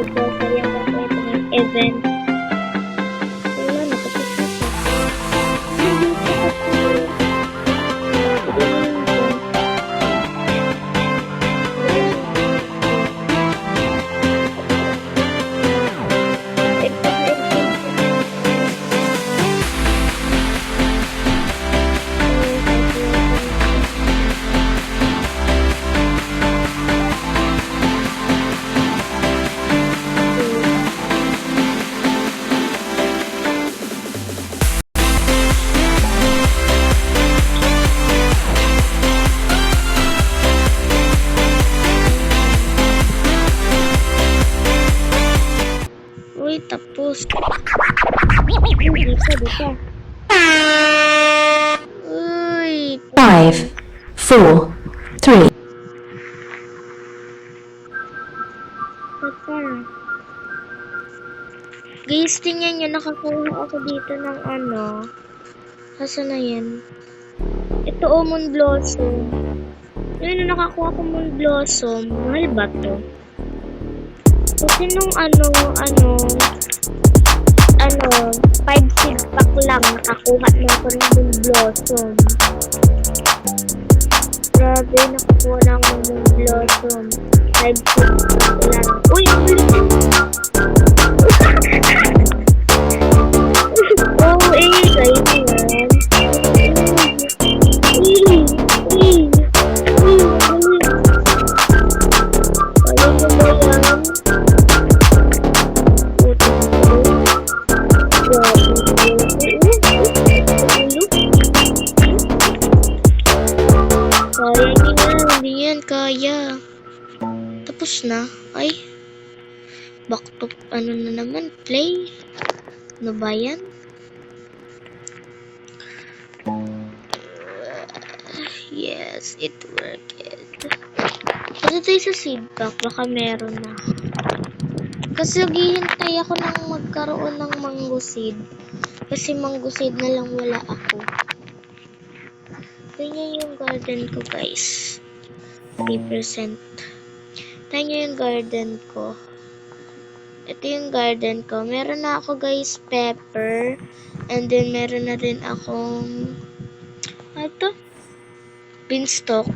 ito, sayang ako ito ng event. Wala, nakapit na siya. Uy, tapos. Bisa. Uy. 5, 4, 3. Teka. Guys, tingnan nyo, nakakuha ako dito ng ano. Asan na yan? Ito o, Moon Blossom. Ayun, nakakuha ko Moon Blossom. Mahal ba to? Kasi nung 5 seed pack lang, nakakuha na ako ng Moon Blossom. Grabe, nakakuha na ako ng Moon Blossom. 5 seed pack lang. Uy, ang bilis! Oh, kayo yan. Kaya. Tapos na. Ay. Back to, ano na naman, play. Ano ba yan? Yes, it worked. Ano tayo sa seed pack? Baka meron na. Kasi naghihintay ako ng magkaroon ng mango seed. Kasi mango seed na lang wala ako. Tingnan yung garden ko, guys. 3%. Tingnan yung garden ko. Ito yung garden ko. Meron na ako, guys, pepper. And then, meron na rin akong ito, beanstalk.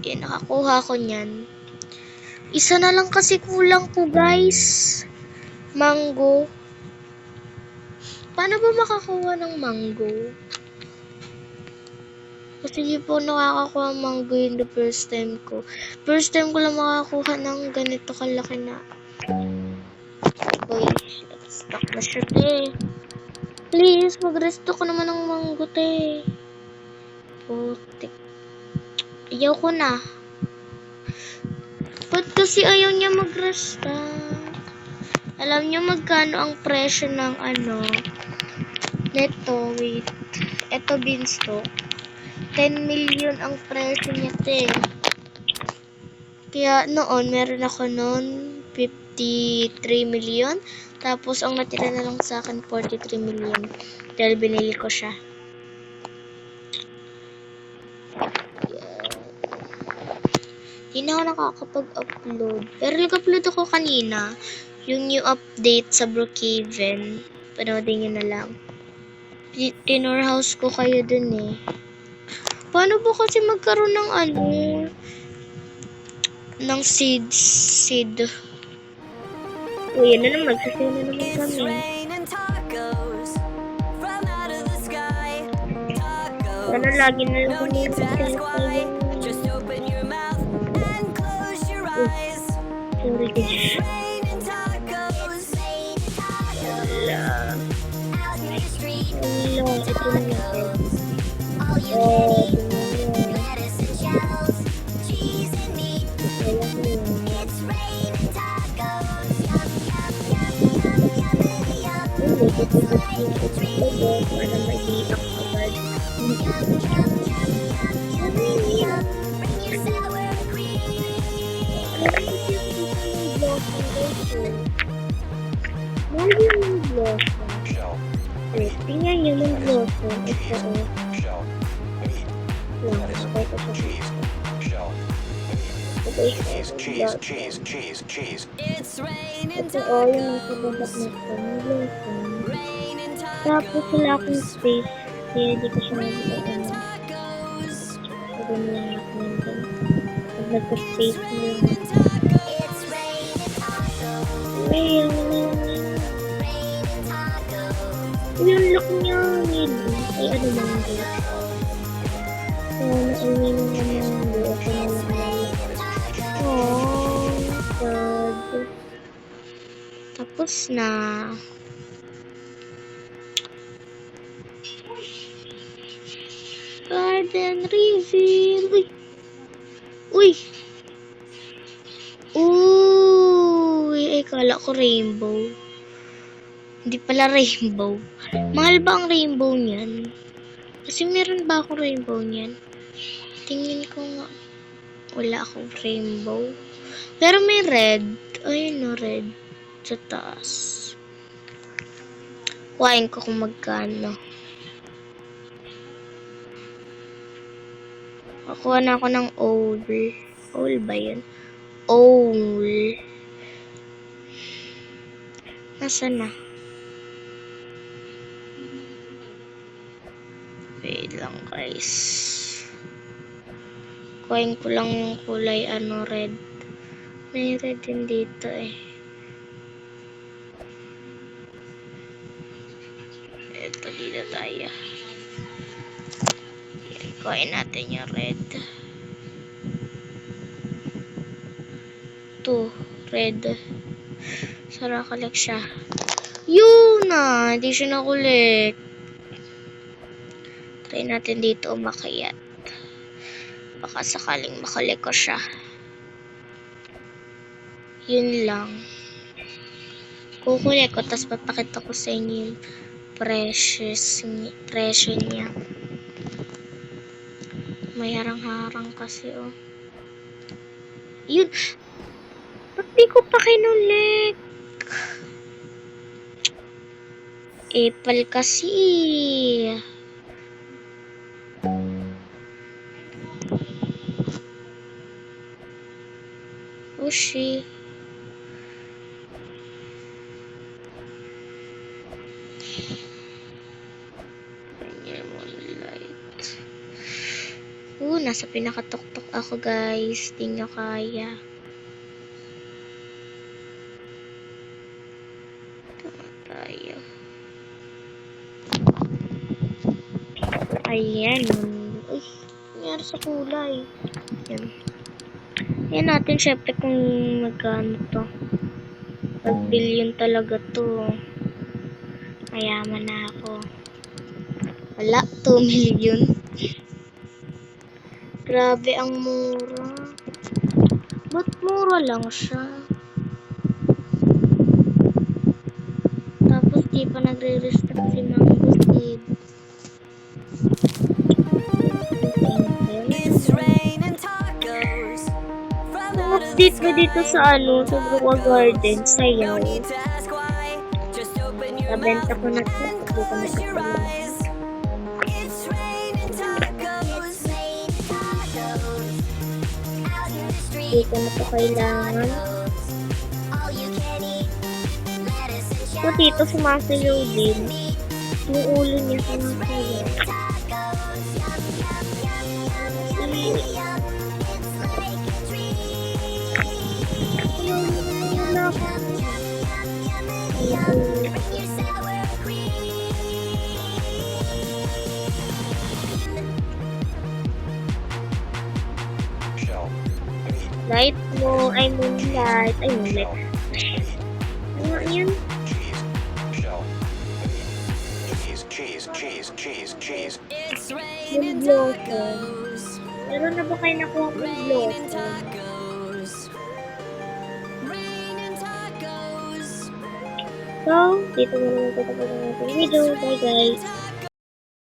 Yan, nakakuha ko nyan. Isa na lang kasi kulang ko, guys. Mango. Paano ba makakuha ng mango? Kasi hindi po nakakakuha ng mango yun the first time ko. First time ko lang makakuha ng ganito kalaki na. Uy, stuck na siya, te. Please, mag-resto ko naman ng mango, te. Putik. Ayaw ko na. Ba't kasi ayaw niya mag-restock? Alam niyo magkano ang presyo ng ano? Neto, wait. Ito beanstalk. 10 million ang presyo niya, te. Kaya noon, meron ako noon 53 million. Tapos, ang natira na lang sa akin, 43 million. Dahil binili ko siya. Hindi na ako nakakapag-upload. Pero nag-upload ako kanina. Yung new update sa Brookhaven. Panoodin nyo na lang. Tinor house ko kayo dun eh. Paano ba kasi magkaroon ng ano? Ng seed. O, yan na naman. Magsasaya na naman kami. Sana lagi na lang kami yung sorry guys. Hello, ito na natin. Oh, tingnan nyo yung blossom. Ito o. Lang, okay ko sa blossom. guys. cheese, cheese, cheese, cheese. Ito yung nasa baba nito. May lotion. Tapos wala akong space. Kaya di ko siya nabigyan. Sabi mo lang ako nandun. Pag nagka-space mo yun. Yung look niya. Ay, ano lang guys. So, naingin mo naman. Ako na lang. Oh, God. Tapos na. Garden reveal. Uy. Uy. Uy. Ay, kala ko rainbow. Hindi pala rainbow. Mahal ba ang rainbow niyan? Kasi meron ba akong rainbow niyan? Tingin ko nga. Wala akong rainbow. Pero may red. Ayun no, red. Sa taas. Kuhain ko kung magkano. Nakuha na ako ng owl. Owl ba yun? Owl. Nasaan na? Wait lang guys. Kuhain ko lang yung kulay red. May red din dito eh. Ito dito tayo. Kuhain natin yung red. Ito, red. Sara collect siya. Yun na! Hindi siya na-collect. Try natin dito umakyat. Baka sakaling makolek ko siya. Yun lang. Kukulik ko, tapos papakita ko sa inyo yung presyo niya. May harang-harang kasi, oh. Yun. Ba't di ko pa kinulik? Apple kasi. Ushi. Nasa pinakatuktok ako guys. Di nyo kaya. Tama tayo. Ayan. Uy, nangyari sa kulay. Ayan. Ayan natin syempre kung magkano to. Pag-billion talaga to. Mayaman na ako. Wala, 2 million. Grabe ang mura. Ba't mura lang siya? Tapos di pa nagre-restock si Mango Kid. Update ko dito sa sa Broa Garden, sayaw. Nabenta ko na ito. Hindi ko na Hindi ko na ito kailangan. So, dito sumasayaw din. Yung ulo niya sumasayaw. Light mo, ay moonlight. Ay moonlight. Ano yun? Cheese. Yung blossom. Meron na ba kayo nakuha ng blossom? So, dito na naman ito tapos ng ating video. Bye guys!